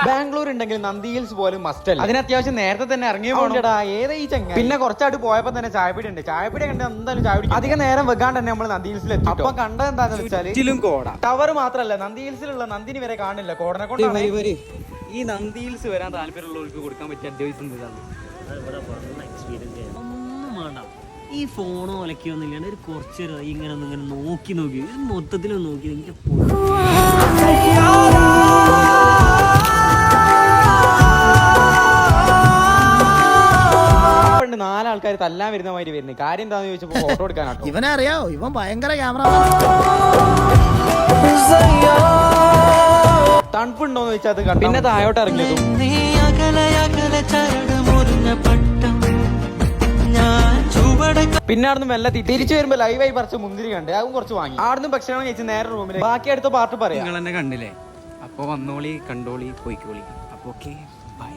ബാംഗ്ലൂർ ഉണ്ടെങ്കിൽ നന്ദി ഹിൽസ് പോലും മസ്റ്റ് അല്ല. അതിന് അത്യാവശ്യം നേരത്തെ തന്നെ ഇറങ്ങി പോകണ്ടാ. ഏതാ ഈ ചങ്ങ. പിന്നെ കുറച്ചായിട്ട് പോയപ്പോ തന്നെ ചായപ്പീടി ഉണ്ട്. ചായപ്പീടി കണ്ട് എന്തായാലും ചായ പിടിക്കും. അധികം നേരം വെക്കാണ്ട് തന്നെ നമ്മൾ നന്ദി ഹിൽസിൽ എത്തി. അപ്പൊ കണ്ടത് എന്താണെന്ന് വെച്ചാൽ കോട. ടവർ മാത്രല്ല, നന്ദി ഹിൽസിലുള്ള നന്ദിനി വരെ കാണില്ല. കോടനെ കൊണ്ട് ഈ നന്ദി ഹിൽസ് വരാൻ താല്പര്യമുള്ളവർക്ക് കൊടുക്കാൻ പറ്റിയ അഡ്വൈസ് ഒന്നും വേണ്ട. ഈ ഫോണോ ഒലക്കൊന്നുമില്ലാണ്ട് ഒരു കുറച്ച് ഇങ്ങനെ ഇങ്ങനെ നോക്കി മൊത്തത്തിൽ നോക്കി എനിക്ക് നാലാൾക്കാർ തല്ലാൻ വരുന്ന മാതിരി വരുന്നത്. കാര്യം എന്താണെന്ന് ചോദിച്ചപ്പോ ഫോട്ടോ എടുക്കാനാട്ടോ. ഇവനെ അറിയാവോ? ഇവൻ ഭയങ്കര ക്യാമറ. തണുപ്പുണ്ടോന്ന് ചോദിച്ചാൽ അത് കണ്ടു. പിന്നെ താഴോട്ട് ഇറങ്ങിയതും പിന്നെ അവിടുന്ന് മെല്ലെ തിരിച്ചു വരുമ്പോ ലൈവായി പറിച്ച മുന്തിരി കണ്ട് അതും കുറച്ച് വാങ്ങി. അവിടുന്ന് ഭക്ഷണം കഴിച്ച് നേരെ റൂമിൽ. ബാക്കി അടുത്ത പാർട്ട് പറയാം. നിങ്ങൾ തന്നെ കണ്ടില്ലേ? അപ്പൊ വന്നോളി, കണ്ടോളി, പോയിക്കോളി. അപ്പൊ ഓക്കെ, ബൈ.